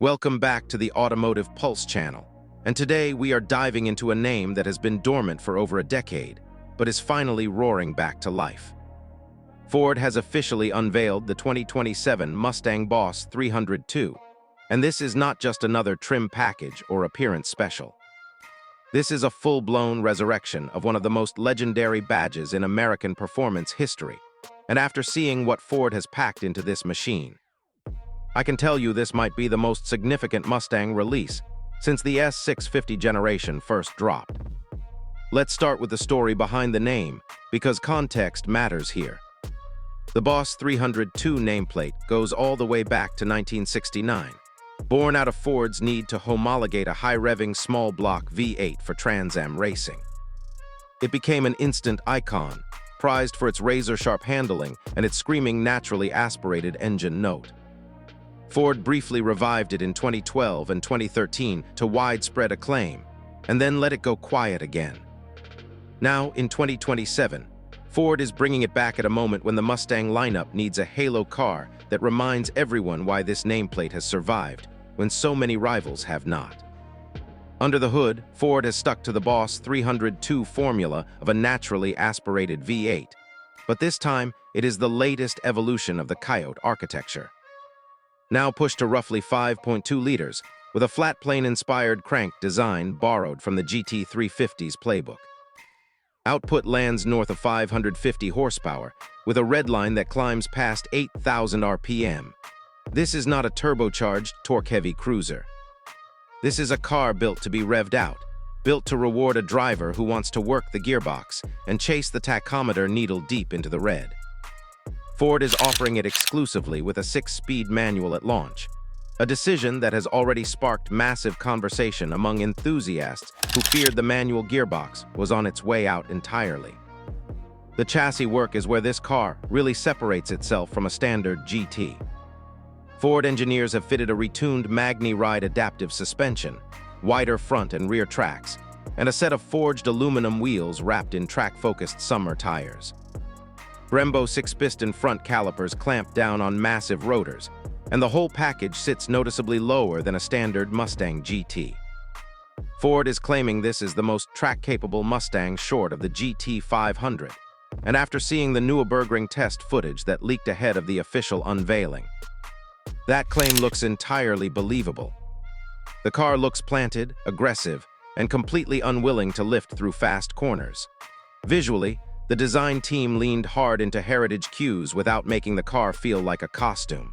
Welcome back to the Automotive Pulse channel, and today we are diving into a name that has been dormant for over a decade, but is finally roaring back to life. Ford has officially unveiled the 2027 Mustang Boss 302, and this is not just another trim package or appearance special. This is a full-blown resurrection of one of the most legendary badges in American performance history, and after seeing what Ford has packed into this machine, I can tell you this might be the most significant Mustang release since the S650 generation first dropped. Let's start with the story behind the name, because context matters here. The Boss 302 nameplate goes all the way back to 1969, born out of Ford's need to homologate a high-revving small-block V8 for Trans Am racing. It became an instant icon, prized for its razor-sharp handling and its screaming naturally aspirated engine note. Ford briefly revived it in 2012 and 2013 to widespread acclaim, and then let it go quiet again. Now, in 2027, Ford is bringing it back at a moment when the Mustang lineup needs a halo car that reminds everyone why this nameplate has survived, when so many rivals have not. Under the hood, Ford has stuck to the Boss 302 formula of a naturally aspirated V8, but this time it is the latest evolution of the Coyote architecture. Now pushed to roughly 5.2 liters, with a flat-plane-inspired crank design borrowed from the GT350's playbook. Output lands north of 550 horsepower, with a redline that climbs past 8,000 RPM. This is not a turbocharged, torque-heavy cruiser. This is a car built to be revved out, built to reward a driver who wants to work the gearbox and chase the tachometer needle deep into the red. Ford is offering it exclusively with a 6-speed manual at launch, a decision that has already sparked massive conversation among enthusiasts who feared the manual gearbox was on its way out entirely. The chassis work is where this car really separates itself from a standard GT. Ford engineers have fitted a retuned MagneRide adaptive suspension, wider front and rear tracks, and a set of forged aluminum wheels wrapped in track-focused summer tires. Brembo 6-piston front calipers clamp down on massive rotors, and the whole package sits noticeably lower than a standard Mustang GT. Ford is claiming this is the most track-capable Mustang short of the GT 500, and after seeing the Nürburgring test footage that leaked ahead of the official unveiling, that claim looks entirely believable. The car looks planted, aggressive, and completely unwilling to lift through fast corners. Visually, the design team leaned hard into heritage cues without making the car feel like a costume.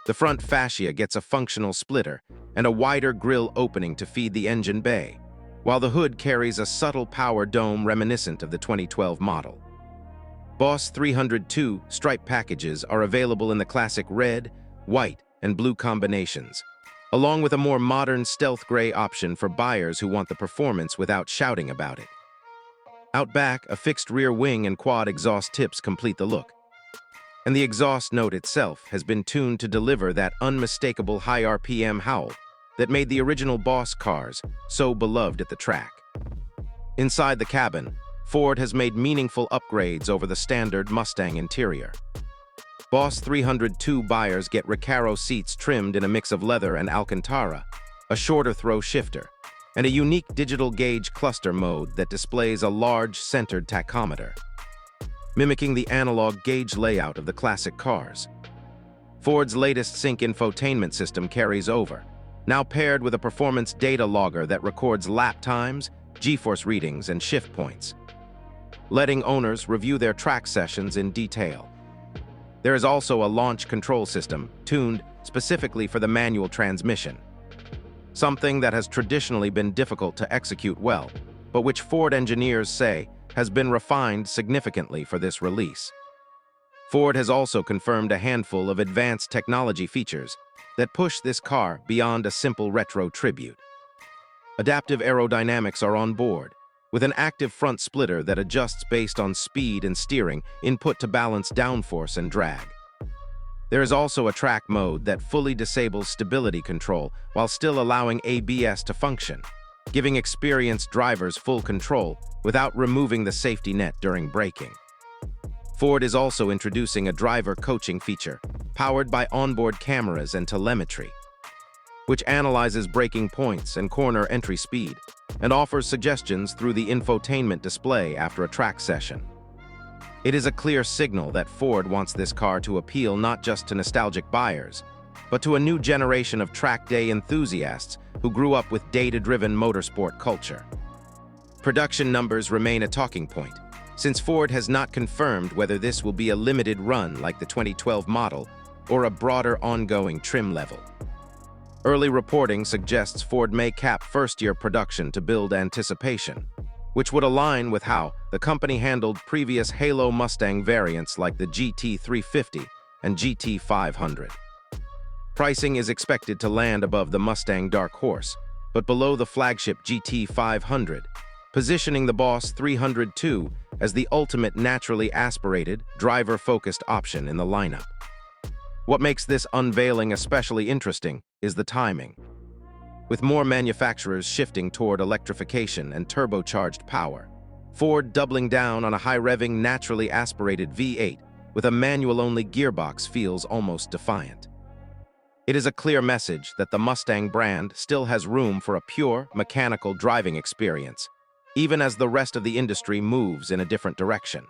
The front fascia gets a functional splitter and a wider grille opening to feed the engine bay, while the hood carries a subtle power dome reminiscent of the 2012 model. Boss 302 stripe packages are available in the classic red, white, and blue combinations, along with a more modern stealth gray option for buyers who want the performance without shouting about it. Out back, a fixed rear wing and quad exhaust tips complete the look, and the exhaust note itself has been tuned to deliver that unmistakable high RPM howl that made the original Boss cars so beloved at the track. Inside the cabin, Ford has made meaningful upgrades over the standard Mustang interior. Boss 302 buyers get Recaro seats trimmed in a mix of leather and Alcantara, a shorter throw shifter, and a unique digital gauge cluster mode that displays a large centered tachometer, mimicking the analog gauge layout of the classic cars. Ford's latest sync infotainment system carries over, now paired with a performance data logger that records lap times, G-force readings, and shift points, letting owners review their track sessions in detail. There is also a launch control system tuned specifically for the manual transmission, something that has traditionally been difficult to execute well, but which Ford engineers say has been refined significantly for this release. Ford has also confirmed a handful of advanced technology features that push this car beyond a simple retro tribute. Adaptive aerodynamics are on board, with an active front splitter that adjusts based on speed and steering input to balance downforce and drag. There is also a track mode that fully disables stability control while still allowing ABS to function, giving experienced drivers full control without removing the safety net during braking. Ford is also introducing a driver coaching feature, powered by onboard cameras and telemetry. which analyzes braking points and corner entry speed, and offers suggestions through the infotainment display after a track session. It is a clear signal that Ford wants this car to appeal not just to nostalgic buyers, but to a new generation of track day enthusiasts who grew up with data-driven motorsport culture. Production numbers remain a talking point, since Ford has not confirmed whether this will be a limited run like the 2012 model or a broader ongoing trim level. Early reporting suggests Ford may cap first-year production to build anticipation, which would align with how the company handled previous Halo Mustang variants like the GT350 and GT500. Pricing is expected to land above the Mustang Dark Horse, but below the flagship GT500, positioning the Boss 302 as the ultimate naturally aspirated, driver-focused option in the lineup. What makes this unveiling especially interesting is the timing. With more manufacturers shifting toward electrification and turbocharged power, Ford doubling down on a high-revving, naturally aspirated V8 with a manual-only gearbox feels almost defiant. It is a clear message that the Mustang brand still has room for a pure, mechanical driving experience, even as the rest of the industry moves in a different direction.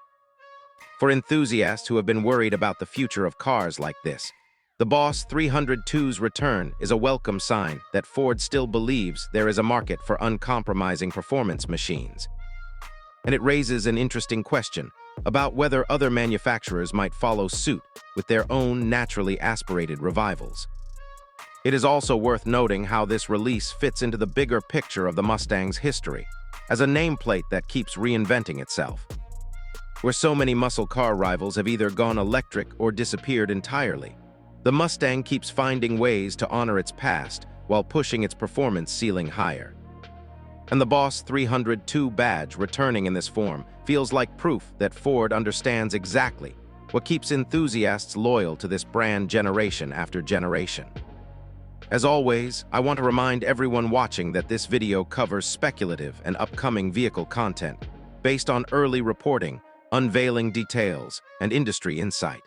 For enthusiasts who have been worried about the future of cars like this, the Boss 302's return is a welcome sign that Ford still believes there is a market for uncompromising performance machines. And it raises an interesting question about whether other manufacturers might follow suit with their own naturally aspirated revivals. It is also worth noting how this release fits into the bigger picture of the Mustang's history, as a nameplate that keeps reinventing itself. Where so many muscle car rivals have either gone electric or disappeared entirely, the Mustang keeps finding ways to honor its past while pushing its performance ceiling higher. And the Boss 302 badge returning in this form feels like proof that Ford understands exactly what keeps enthusiasts loyal to this brand generation after generation. As always, I want to remind everyone watching that this video covers speculative and upcoming vehicle content based on early reporting, unveiling details, and industry insight.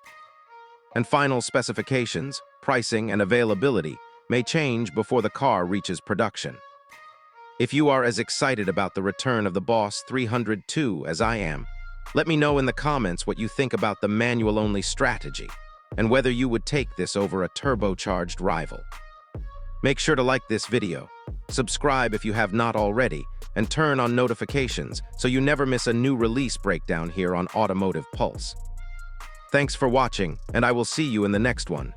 And final specifications, pricing, and availability may change before the car reaches production. If you are as excited about the return of the Boss 302 as I am, let me know in the comments what you think about the manual-only strategy and whether you would take this over a turbocharged rival. Make sure to like this video, subscribe if you have not already, and turn on notifications so you never miss a new release breakdown here on Automotive Pulse. Thanks for watching, and I will see you in the next one.